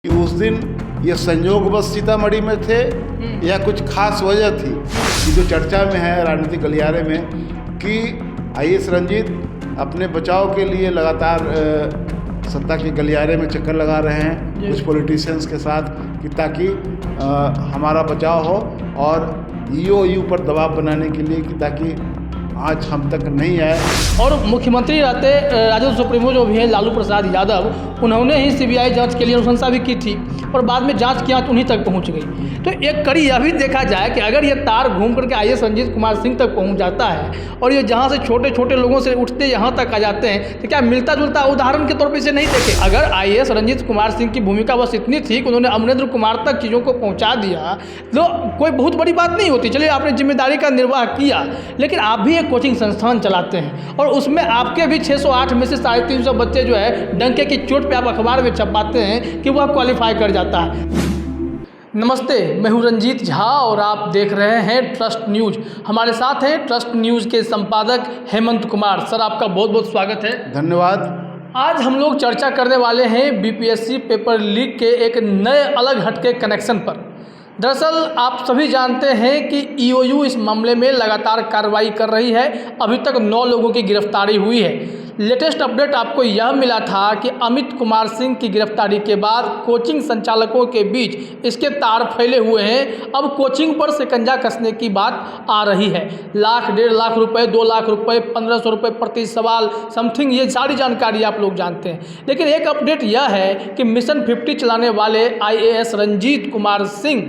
कि उस दिन ये संयोगवश सीतामढ़ी में थे या कुछ खास वजह थी कि जो चर्चा में है राजनीतिक गलियारे में कि आईएएस रंजीत अपने बचाव के लिए लगातार सत्ता के गलियारे में चक्कर लगा रहे हैं कुछ पॉलिटिशियंस के साथ कि ताकि हमारा बचाव हो और ईओयू पर दबाव बनाने के लिए कि ताकि आज हम तक नहीं आए। और मुख्यमंत्री रहते राजद सुप्रीमो जो भी हैं लालू प्रसाद यादव, उन्होंने ही सीबीआई जांच के लिए अनुशंसा भी की थी और बाद में जांच की आंच उन्हीं तक पहुंच गई। तो एक कड़ी यह भी देखा जाए कि अगर ये तार घूम करके आईएएस रंजीत कुमार सिंह तक पहुंच जाता है और ये जहां से छोटे छोटे लोगों से उठते यहाँ तक आ जाते हैं, तो क्या मिलता जुलता उदाहरण के तौर पर इसे नहीं देखे? अगर आईएएस रंजीत कुमार सिंह की भूमिका बस इतनी थी कि उन्होंने अमरेंद्र कुमार तक चीज़ों को पहुँचा दिया तो कोई बहुत बड़ी बात नहीं होती। चलिए, आपने जिम्मेदारी का निर्वाह किया, लेकिन आप भी एक कोचिंग संस्थान चलाते हैं और उसमें आपके भी 608 में से 350 बच्चे जो है डंके की चोट पे आप अखबार में छपाते हैं कि वह क्वालिफाई कर जाता है। नमस्ते, मैं हूं रंजीत झा और आप देख रहे हैं ट्रस्ट न्यूज। हमारे साथ हैं ट्रस्ट न्यूज के संपादक हेमंत कुमार। सर, आपका बहुत बहुत स्वागत है। धन्यवाद। आज हम लोग चर्चा करने वाले हैं बीपीएससी पेपर लीक के एक नए अलग हटके कनेक्शन पर। दरअसल आप सभी जानते हैं कि ईओयू इस मामले में लगातार कार्रवाई कर रही है। अभी तक 9 लोगों की गिरफ्तारी हुई है। लेटेस्ट अपडेट आपको यह मिला था कि अमित कुमार सिंह की गिरफ्तारी के बाद कोचिंग संचालकों के बीच इसके तार फैले हुए हैं। अब कोचिंग पर शिकंजा कसने की बात आ रही है। लाख, 1.5 लाख रुपए, 2 लाख रुपए, 1500 रुपये प्रति सवाल समथिंग, ये सारी जानकारी आप लोग जानते हैं। लेकिन एक अपडेट यह है कि मिशन 50 चलाने वाले आईएएस रंजीत कुमार सिंह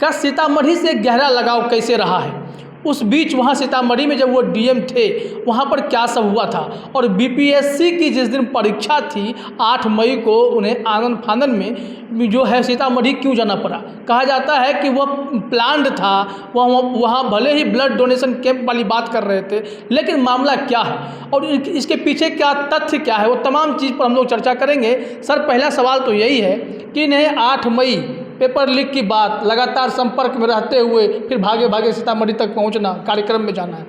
का सीतामढ़ी से गहरा लगाव कैसे रहा है। उस बीच वहाँ सीतामढ़ी में जब वो डीएम थे वहाँ पर क्या सब हुआ था, और बीपीएससी की जिस दिन परीक्षा थी 8 मई को उन्हें आनन फानन में जो है सीतामढ़ी क्यों जाना पड़ा। कहा जाता है कि वह प्लान्ड था, वहाँ भले ही ब्लड डोनेशन कैंप वाली बात कर रहे थे, लेकिन मामला क्या है और इसके पीछे क्या तथ्य क्या है, वो तमाम चीज़ पर हम लोग चर्चा करेंगे। सर, पहला सवाल तो यही है कि इन्हें 8 मई पेपर लीक की बात लगातार संपर्क में रहते हुए फिर भागे भागे सीतामढ़ी तक पहुंचना, कार्यक्रम में जाना है।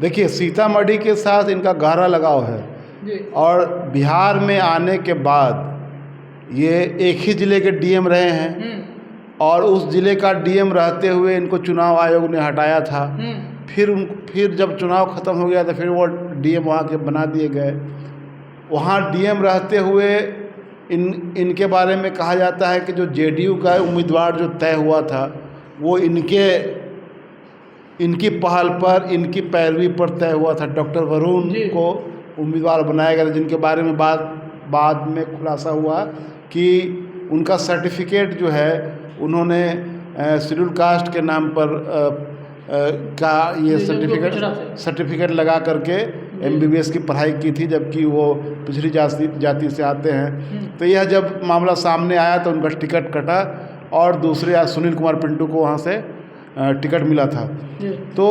देखिए, सीतामढ़ी के साथ इनका गहरा लगाव है जी। और बिहार में आने के बाद ये एक ही ज़िले के डीएम रहे हैं और उस ज़िले का डीएम रहते हुए इनको चुनाव आयोग ने हटाया था। फिर जब चुनाव ख़त्म हो गया तो फिर वो डीएम वहाँ के बना दिए गए। वहाँ डीएम रहते हुए इनके बारे में कहा जाता है कि जो जेडीयू का उम्मीदवार जो तय हुआ था वो इनकी पहल पर, इनकी पैरवी पर तय हुआ था। डॉक्टर वरुण को उम्मीदवार बनाया गया, जिनके बारे में बाद में खुलासा हुआ कि उनका सर्टिफिकेट जो है उन्होंने शेड्यूल कास्ट के नाम पर का ये सर्टिफिकेट लगा करके एमबीबीएस की पढ़ाई की थी, जबकि वो पिछड़ी जाति से आते हैं। तो यह जब मामला सामने आया तो उनका टिकट कटा और दूसरे सुनील कुमार पिंटू को वहाँ से टिकट मिला था। तो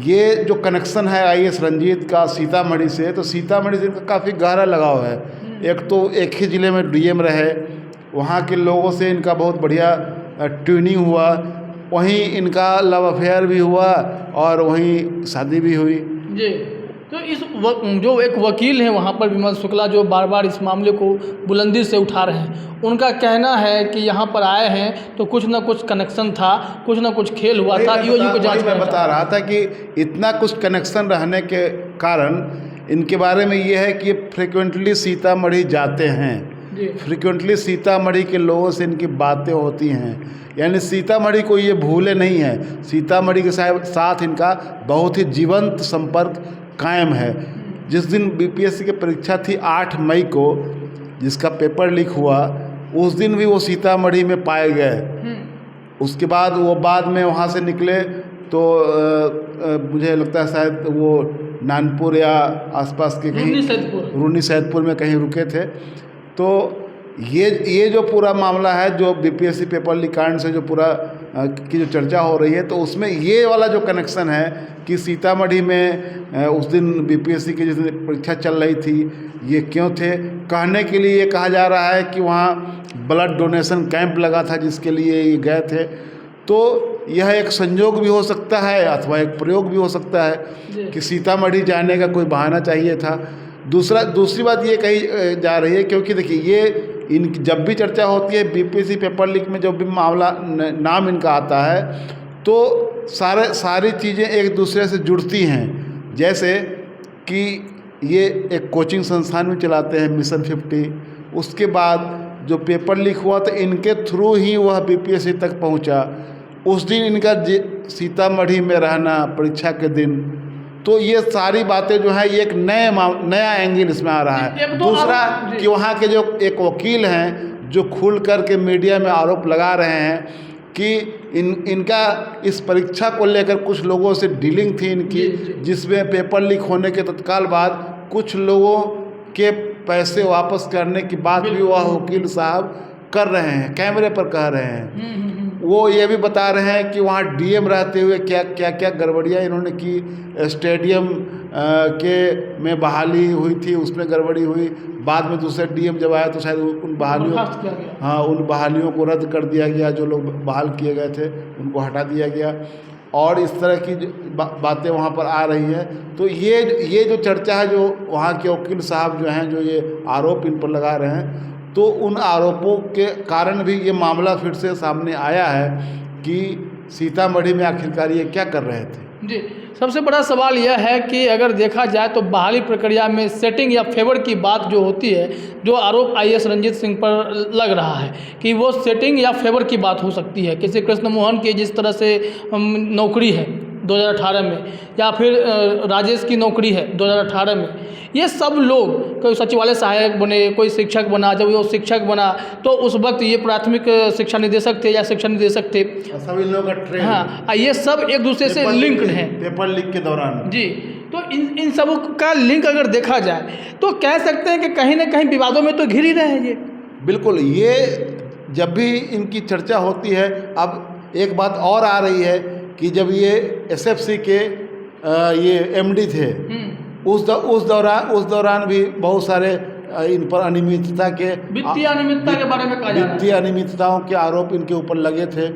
ये जो कनेक्शन है आईएएस रंजीत का सीतामढ़ी से, तो सीतामढ़ी से इनका काफ़ी गहरा लगाव है। एक तो एक ही ज़िले में डीएम रहे, वहाँ के लोगों से इनका बहुत बढ़िया ट्यूनिंग हुआ, वहीं इनका लव अफेयर भी हुआ और वहीं शादी भी हुई। जी। तो इस जो एक वकील हैं वहाँ पर विमल शुक्ला, जो बार बार इस मामले को बुलंदी से उठा रहे हैं, उनका कहना है कि यहाँ पर आए हैं तो कुछ ना कुछ कनेक्शन था, कुछ ना कुछ खेल हुआ था। ईओयू को जांच में बता रहा था कि इतना कुछ कनेक्शन रहने के कारण इनके बारे में ये है कि फ्रिक्वेंटली सीतामढ़ी जाते हैं, फ्रिक्वेंटली सीतामढ़ी के लोगों से इनकी बातें होती हैं, यानी सीतामढ़ी को ये भूले नहीं है। सीतामढ़ी के साथ इनका बहुत ही जीवंत संपर्क कायम है। जिस दिन बीपीएससी की परीक्षा थी 8 मई को, जिसका पेपर लीक हुआ, उस दिन भी वो सीतामढ़ी में पाए गए। उसके बाद वो बाद में वहाँ से निकले तो मुझे लगता है शायद वो नानपुर या आसपास के कहीं रूनी सैदपुर में कहीं रुके थे। तो ये जो पूरा मामला है, जो बीपीएससी पेपर लीक कांड से जो पूरा की जो चर्चा हो रही है, तो उसमें ये वाला जो कनेक्शन है कि सीतामढ़ी में उस दिन बीपीएससी की जिस दिन परीक्षा चल रही थी, ये क्यों थे, कहने के लिए ये कहा जा रहा है कि वहाँ ब्लड डोनेशन कैंप लगा था जिसके लिए ये गए थे। तो यह एक संयोग भी हो सकता है अथवा एक प्रयोग भी हो सकता है कि सीतामढ़ी जाने का कोई बहाना चाहिए था। दूसरी बात ये कही जा रही है, क्योंकि देखिए ये जब भी चर्चा होती है बीपीएससी पेपर लीक में, जब भी मामला नाम इनका आता है तो सारी चीज़ें एक दूसरे से जुड़ती हैं। जैसे कि ये एक कोचिंग संस्थान भी चलाते हैं मिशन 50, उसके बाद जो पेपर लीक हुआ तो इनके थ्रू ही वह बीपीएससी तक पहुंचा। उस दिन इनका सीतामढ़ी में रहना परीक्षा के दिन, तो ये सारी बातें जो है ये एक नया एंगल इसमें आ रहा है। दूसरा कि वहाँ के जो एक वकील हैं जो खुल कर के मीडिया में आरोप लगा रहे हैं कि इनका इस परीक्षा को लेकर कुछ लोगों से डीलिंग थी इनकी, जिसमें पेपर लीक होने के तत्काल बाद कुछ लोगों के पैसे वापस करने की बात भी वह वकील साहब कर रहे हैं, कैमरे पर कह रहे हैं। वो ये भी बता रहे हैं कि वहाँ डीएम रहते हुए क्या गड़बड़ियाँ इन्होंने की। स्टेडियम में बहाली हुई थी, उसमें गड़बड़ी हुई। बाद में दूसरे डीएम जब आया तो शायद उन बहालियों को रद्द कर दिया गया, जो लोग बहाल किए गए थे उनको हटा दिया गया, और इस तरह की बातें वहाँ पर आ रही हैं। तो ये जो चर्चा है, जो वहाँ के वकील साहब जो हैं, जो ये आरोप इन पर लगा रहे हैं, तो उन आरोपों के कारण भी ये मामला फिर से सामने आया है कि सीतामढ़ी में आखिरकार ये क्या कर रहे थे। जी, सबसे बड़ा सवाल यह है कि अगर देखा जाए तो बहाली प्रक्रिया में सेटिंग या फेवर की बात जो होती है, जो आरोप आईएएस रंजीत सिंह पर लग रहा है कि वो सेटिंग या फेवर की बात हो सकती है। किसी कृष्ण मोहन की जिस तरह से नौकरी है 2018 में, या फिर राजेश की नौकरी है 2018 में, ये सब लोग, कोई सचिवालय सहायक बने, कोई शिक्षक बना, जब वो शिक्षक बना तो उस वक्त ये प्राथमिक शिक्षा निदेशक थे या शिक्षा निदेशक थे, सभी लोग ट्रेन, हाँ, ये सब एक दूसरे से लिंक्ड हैं पेपर लीक के दौरान। जी, तो इन सब का लिंक अगर देखा जाए तो कह सकते हैं कि कहीं ना कहीं विवादों में तो घिर ही रहे हैं ये। बिल्कुल, ये जब भी इनकी चर्चा होती है, अब एक बात और आ रही है कि जब ये एसएफसी के ये एमडी थे, उस दौरान भी बहुत सारे इन पर अनियमितता के वित्तीय अनियमितता के बारे में कहा जा रहा है, वित्तीय अनियमितताओं के आरोप इनके ऊपर लगे थे।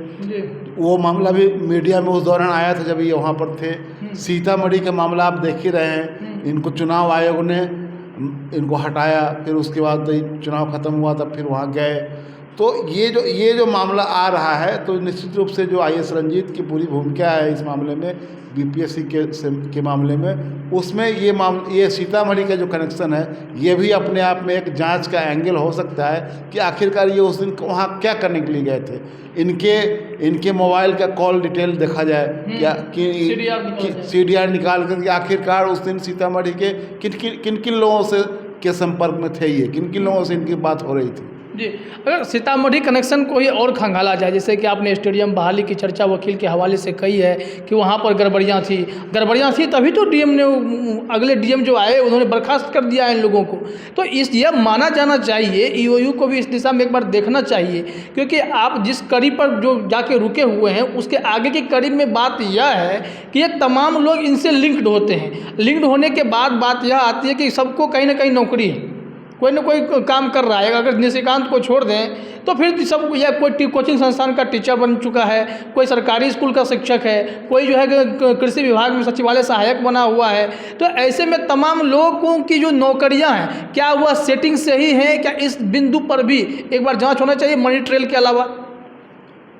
वो मामला भी मीडिया में उस दौरान आया था जब ये वहाँ पर थे। सीतामढ़ी का मामला आप देख ही रहे हैं, इनको चुनाव आयोग ने इनको हटाया, फिर उसके बाद चुनाव ख़त्म हुआ तब फिर वहाँ गए। तो ये जो मामला आ रहा है, तो निश्चित रूप से जो आईएएस रंजीत की पूरी भूमिका है इस मामले में, बीपीएससी के मामले में, उसमें ये सीतामढ़ी का जो कनेक्शन है, ये भी अपने आप में एक जांच का एंगल हो सकता है कि आखिरकार ये उस दिन वहाँ क्या करने के लिए गए थे। इनके मोबाइल का कॉल डिटेल देखा जाए, क्या कि सीडीआर निकाल कर आखिरकार उस दिन सीतामढ़ी के किन लोगों से के संपर्क में थे, ये किन लोगों से इनकी बात हो रही थी। जी, अगर सीतामढ़ी कनेक्शन को ही और खंगाला जाए, जैसे कि आपने स्टेडियम बहाली की चर्चा वकील के हवाले से कही है कि वहाँ पर गड़बड़ियाँ थी, तभी तो डीएम ने, अगले डीएम जो आए उन्होंने बर्खास्त कर दिया इन लोगों को। तो ये माना जाना चाहिए, ईओयू को भी इस दिशा में एक बार देखना चाहिए, क्योंकि आप जिस कड़ी पर जो जाके रुके हुए हैं उसके आगे की कड़ी में बात यह है कि ये तमाम लोग इनसे लिंक्ड होते हैं। लिंक्ड होने के बाद बात यह आती है कि सबको कहीं ना कहीं नौकरी है, कोई ना कोई काम कर रहा है। अगर निशिकांत को छोड़ दें तो फिर सब, या कोई कोचिंग संस्थान का टीचर बन चुका है, कोई सरकारी स्कूल का शिक्षक है, कोई जो है कृषि विभाग में सचिवालय सहायक बना हुआ है। तो ऐसे में तमाम लोगों की जो नौकरियां हैं, क्या वह सेटिंग सही है? क्या इस बिंदु पर भी एक बार जांच होना चाहिए मनी ट्रेल के अलावा?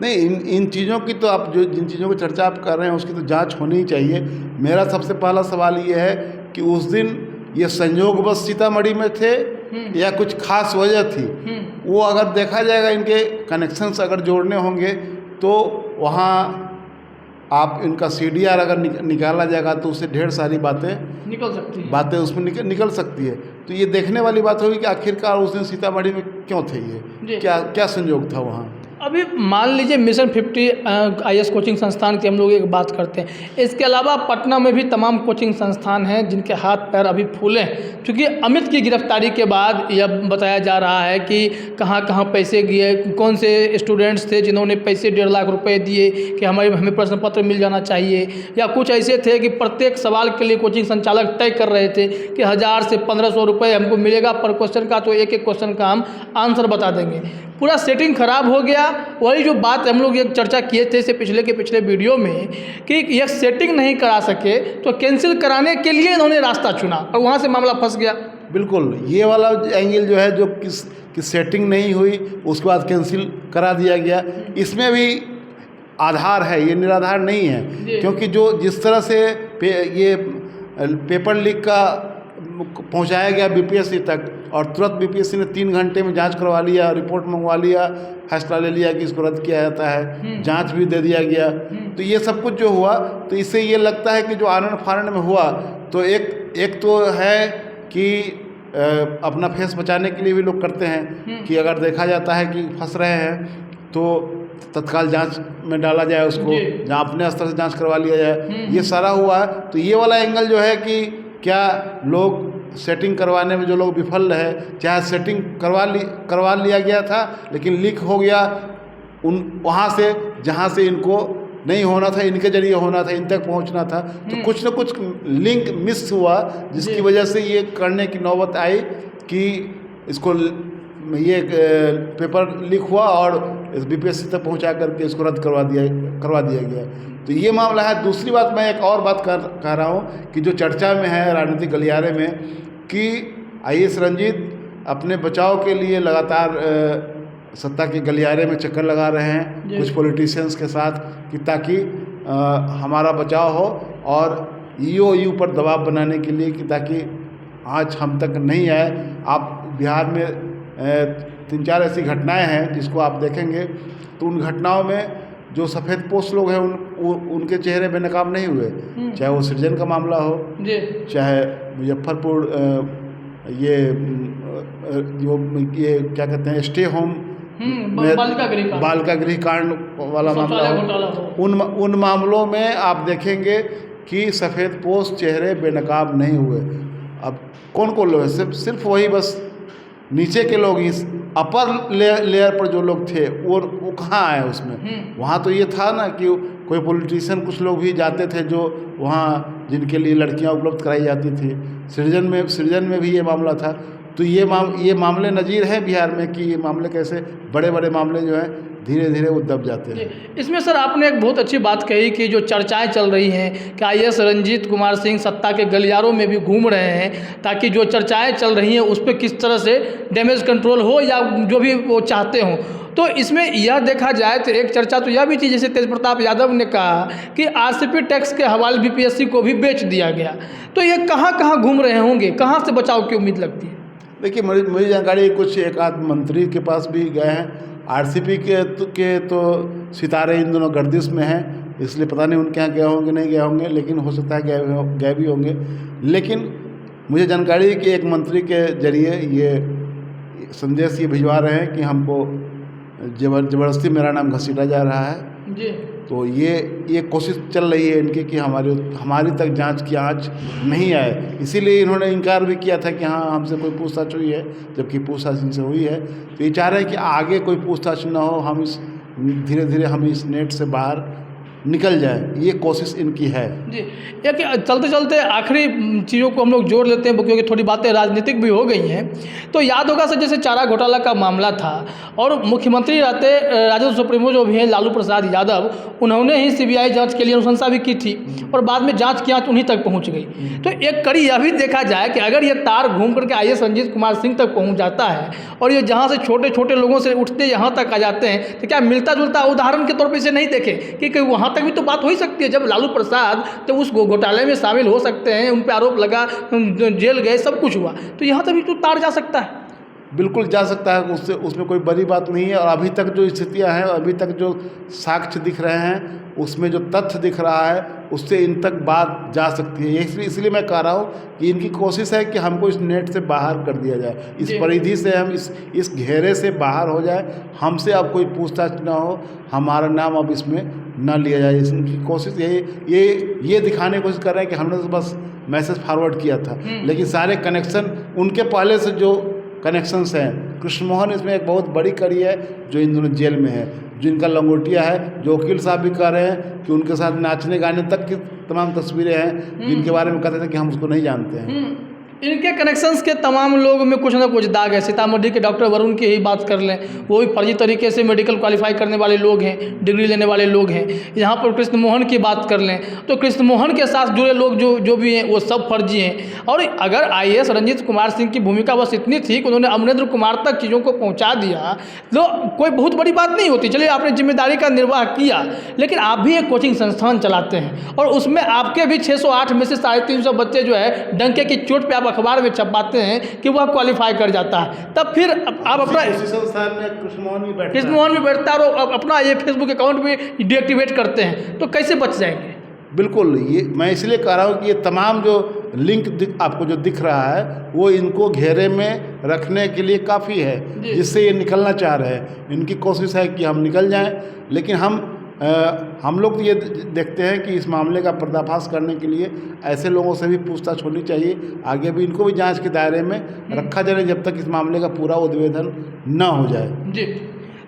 नहीं, इन चीज़ों की तो आप जिन चीज़ों की चर्चा आप कर रहे हैं उसकी तो जाँच होनी ही चाहिए। मेरा सबसे पहला सवाल ये है कि उस दिन ये संयोगवश सीतामढ़ी में थे या कुछ खास वजह थी? वो अगर देखा जाएगा, इनके कनेक्शंस अगर जोड़ने होंगे तो वहाँ आप इनका सीडीआर अगर निकाला जाएगा तो उससे ढेर सारी बातें निकल सकती हैं, बातें उसमें निकल सकती है। तो ये देखने वाली बात होगी कि आखिरकार उस दिन सीतामढ़ी में क्यों थे, ये क्या संयोग था वहाँ। अभी मान लीजिए मिशन 50 आईएएस कोचिंग संस्थान की हम लोग एक बात करते हैं, इसके अलावा पटना में भी तमाम कोचिंग संस्थान हैं जिनके हाथ पैर अभी फूले हैं, क्योंकि अमित की गिरफ्तारी के बाद यह बताया जा रहा है कि कहाँ कहाँ पैसे गए, कौन से स्टूडेंट्स थे जिन्होंने पैसे 1.5 लाख रुपए दिए कि हमें प्रश्न पत्र मिल जाना चाहिए, या कुछ ऐसे थे कि प्रत्येक सवाल के लिए कोचिंग संचालक तय कर रहे थे कि 1000 से 1500 रुपये हमको मिलेगा पर क्वेश्चन का, तो एक क्वेश्चन का हम आंसर बता देंगे। पूरा सेटिंग खराब हो गया। वही जो बात हम लोग एक चर्चा किए थे इससे पिछले वीडियो में कि यह सेटिंग नहीं करा सके तो कैंसिल कराने के लिए इन्होंने रास्ता चुना और वहाँ से मामला फंस गया। बिल्कुल ये वाला एंगल जो है, जो कि सेटिंग नहीं हुई उसके बाद कैंसिल करा दिया गया, इसमें भी आधार है, ये निराधार नहीं है। क्योंकि जो जिस तरह से ये पेपर लीक का पहुंचाया गया बीपीएससी तक, और तुरंत बीपीएससी ने 3 घंटे में जांच करवा लिया, रिपोर्ट मंगवा लिया, फैसला ले लिया कि इसको रद्द किया जाता है, जांच भी दे दिया गया। तो ये सब कुछ जो हुआ, तो इससे ये लगता है कि जो आनंद फानंद में हुआ, तो एक तो है कि अपना फेस बचाने के लिए भी लोग करते हैं कि अगर देखा जाता है कि फंस रहे हैं तो तत्काल जांच में डाला जाए उसको, जहाँ अपने स्तर से जांच करवा लिया जाए, ये सारा हुआ। तो ये वाला एंगल जो है कि क्या लोग सेटिंग करवाने में जो लोग विफल रहे, चाहे सेटिंग करवा लिया गया था लेकिन लीक हो गया वहाँ से जहाँ से इनको नहीं होना था, इनके जरिए होना था, इन तक पहुँचना था, तो कुछ न कुछ लिंक मिस हुआ, जिसकी वजह से ये करने की नौबत आई कि इसको ये पेपर लीक हुआ और इस बीपीएससी तक पहुंचा करके इसको रद्द करवा दिया गया। तो ये मामला है। दूसरी बात, मैं एक और बात कह रहा हूँ कि जो चर्चा में है राजनीतिक गलियारे में कि आईएएस रंजीत अपने बचाव के लिए लगातार सत्ता के गलियारे में चक्कर लगा रहे हैं कुछ पॉलिटिशियंस के साथ, कि ताकि हमारा बचाव हो, और ईओयू पर दबाव बनाने के लिए कि ताकि आज हम तक नहीं आए। आप बिहार में 3-4 ऐसी घटनाएं हैं जिसको आप देखेंगे तो उन घटनाओं में जो सफ़ेद पोस्ट लोग हैं उनके चेहरे बेनकाब नहीं हुए, चाहे वो सृजन का मामला हो, चाहे मुजफ्फरपुर ये क्या कहते हैं स्टे होम बालिका गृह कांड वाला मामला हो, उन मामलों में आप देखेंगे कि सफ़ेद पोस्ट चेहरे बेनकाब नहीं हुए। अब कौन लोग हैं? सिर्फ वही बस नीचे के लोग, इस अपर लेयर पर जो लोग थे वो कहाँ आए उसमें। वहाँ तो ये था ना कि कोई पॉलिटिशियन, कुछ लोग भी जाते थे जो वहाँ जिनके लिए लड़कियाँ उपलब्ध कराई जाती थी। सृजन में भी ये मामला था। तो ये मामले नज़ीर हैं बिहार में कि ये मामले कैसे बड़े मामले जो हैं धीरे धीरे वो दब जाते हैं। इसमें सर आपने एक बहुत अच्छी बात कही कि जो चर्चाएं चल रही हैं कि आईएएस रंजीत कुमार सिंह सत्ता के गलियारों में भी घूम रहे हैं, ताकि जो चर्चाएं चल रही हैं उस पर किस तरह से डैमेज कंट्रोल हो या जो भी वो चाहते हों। तो इसमें यह देखा जाए तो एक चर्चा तो यह भी थी, जैसे तेज प्रताप यादव ने कहा कि आरसीपी टैक्स के हवाले बीपीएससी को भी बेच दिया गया। तो ये कहाँ घूम रहे होंगे, कहाँ से बचाव की उम्मीद लगती है? देखिए, मेरी जानकारी कुछ एक आध मंत्री के पास भी गए हैं। आरसीपी के तो सितारे इन दोनों गर्दिश में हैं, इसलिए पता नहीं उनके यहाँ गए होंगे नहीं गए होंगे, लेकिन हो सकता है गए भी होंगे। लेकिन मुझे जानकारी है कि एक मंत्री के जरिए ये संदेश ये भिजवा रहे हैं कि हमको ज़बरदस्ती मेरा नाम घसीटा जा रहा है जी। तो ये कोशिश चल रही है इनकी कि हमारी तक जांच की आँच नहीं आए। इसीलिए इन्होंने इनकार भी किया था कि हाँ हमसे कोई पूछताछ हुई है, जबकि पूछताछ इनसे हुई है। तो ये चाह रहे हैं कि आगे कोई पूछताछ ना हो, हम धीरे धीरे हम इस नेट से बाहर निकल जाए, ये कोशिश इनकी है जी। एक चलते चलते आखिरी चीज़ों को हम लोग जोड़ लेते हैं क्योंकि थोड़ी बातें राजनीतिक भी हो गई हैं। तो याद होगा सर, जैसे चारा घोटाला का मामला था और मुख्यमंत्री रहते राजद सुप्रीमो जो भी हैं लालू प्रसाद यादव, उन्होंने ही सीबीआई जांच के लिए अनुशंसा भी की थी और बाद में जांच की आंच उन्हीं तक पहुंच गई। तो एक कड़ी यह भी देखा जाए कि अगर ये तार घूम करके आईएएस रंजीत कुमार सिंह तक पहुँच जाता है और ये जहाँ से छोटे छोटे लोगों से उठते यहाँ तक आ जाते हैं, तो क्या मिलता जुलता उदाहरण के तौर पर इसे नहीं देखें कि वहाँ तक भी तो बात हो ही सकती है। जब लालू प्रसाद तो उस घोटाले में शामिल हो सकते हैं, उन पर आरोप लगा, जेल गए, सब कुछ हुआ, तो यहाँ तक भी तो तार जा सकता है। बिल्कुल जा सकता है, उसमें कोई बड़ी बात नहीं है। और अभी तक जो स्थितियां हैं, अभी तक जो साक्ष्य दिख रहे हैं, उसमें जो तथ्य दिख रहा है, उससे इन तक बात जा सकती है। इसलिए मैं कह रहा हूँ कि इनकी कोशिश है कि हमको इस नेट से बाहर कर दिया जाए, इस परिधि से हम इस घेरे से बाहर हो जाए, हमसे अब कोई पूछताछ ना हो, हमारा नाम अब इसमें ना लिया जाए। इनकी कोशिश ये दिखाने की कोशिश कर रहे हैं कि हमने तो बस मैसेज फॉरवर्ड किया था, लेकिन सारे कनेक्शन उनके पहले से जो कनेक्शंस हैं, कृष्ण मोहन इसमें एक बहुत बड़ी कड़ी है जो इन दोनों जेल में है, जिनका लंगोटिया है, जो वकील साहब भी कह रहे हैं कि उनके साथ नाचने गाने तक की तमाम तस्वीरें हैं, जिनके बारे में कहते थे कि हम उसको नहीं जानते हैं। इनके कनेक्शंस के तमाम लोग में कुछ ना कुछ दाग है। सीतामढ़ी के डॉक्टर वरुण की ही बात कर लें, वो भी फर्जी तरीके से मेडिकल क्वालिफाई करने वाले लोग हैं, डिग्री लेने वाले लोग हैं। यहाँ पर कृष्ण मोहन की बात कर लें तो कृष्ण मोहन के साथ जुड़े लोग जो भी हैं वो सब फर्जी हैं। और अगर IAS रणजीत कुमार सिंह की भूमिका बस इतनी थी कि उन्होंने अमरेंद्र कुमार तक चीज़ों को पहुँचा दिया तो कोई बहुत बड़ी बात नहीं होती। चलिए आपने जिम्मेदारी का निर्वाह किया, लेकिन आप भी एक कोचिंग संस्थान चलाते हैं और उसमें आपके भी 608 में से 350 बच्चे जो है डंके की चोट पे आप अखबार में छपाते हैं कि वह क्वालिफाई कर जाता है, तब फिर आप अपना कृष्ण मोहन भी बैठता है और अपना ये फेसबुक अकाउंट भी डीएक्टिवेट करते हैं, तो कैसे बच जाएंगे? बिल्कुल, ये मैं इसलिए कह रहा हूँ कि ये तमाम जो लिंक आपको जो दिख रहा है वो इनको घेरे में रखने के लिए काफ़ी है, जिससे ये निकलना चाह रहे हैं। इनकी कोशिश है कि हम निकल जाएं, लेकिन हम लोग ये देखते हैं कि इस मामले का पर्दाफाश करने के लिए ऐसे लोगों से भी पूछताछ होनी चाहिए। आगे भी इनको भी जांच के दायरे में रखा जाए जब तक इस मामले का पूरा उद्भेदन न हो जाए। जी,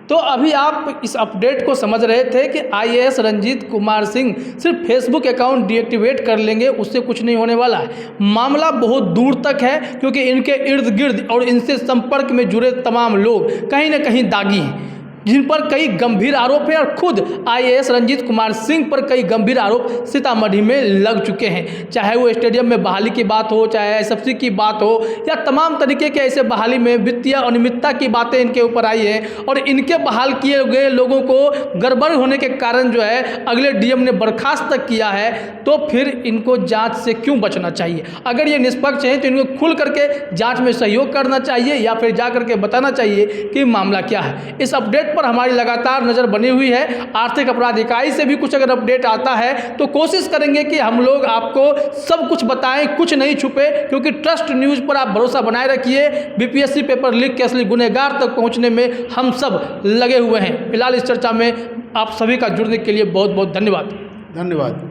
तो अभी आप इस अपडेट को समझ रहे थे कि IAS रणजीत कुमार सिंह सिर्फ फेसबुक अकाउंट डीएक्टिवेट कर लेंगे, उससे कुछ नहीं होने वाला है। मामला बहुत दूर तक है, क्योंकि इनके इर्द गिर्द और इनसे संपर्क में जुड़े तमाम लोग कहीं ना कहीं दागी हैं, जिन पर कई गंभीर आरोप हैं और खुद IAS रणजीत कुमार सिंह पर कई गंभीर आरोप सीतामढ़ी में लग चुके हैं। चाहे वो स्टेडियम में बहाली की बात हो, चाहे SFC की बात हो, या तमाम तरीके के ऐसे बहाली में वित्तीय अनियमितता की बातें इनके ऊपर आई है और इनके बहाल किए गए लोगों को गड़बड़ होने के कारण जो है अगले DM ने बर्खास्त तक किया है। तो फिर इनको जाँच से क्यों बचना चाहिए? अगर ये निष्पक्ष हैं तो इनको खुल करके जाँच में सहयोग करना चाहिए या फिर जा करके बताना चाहिए कि मामला क्या है। इस अपडेट पर हमारी लगातार नज़र बनी हुई है। आर्थिक अपराध इकाई से भी कुछ अगर अपडेट आता है तो कोशिश करेंगे कि हम लोग आपको सब कुछ बताएं, कुछ नहीं छुपे, क्योंकि ट्रस्ट न्यूज़ पर आप भरोसा बनाए रखिए। BPSC पेपर लीक के असली गुनहगार तक पहुंचने में हम सब लगे हुए हैं। फिलहाल इस चर्चा में आप सभी का जुड़ने के लिए बहुत बहुत धन्यवाद।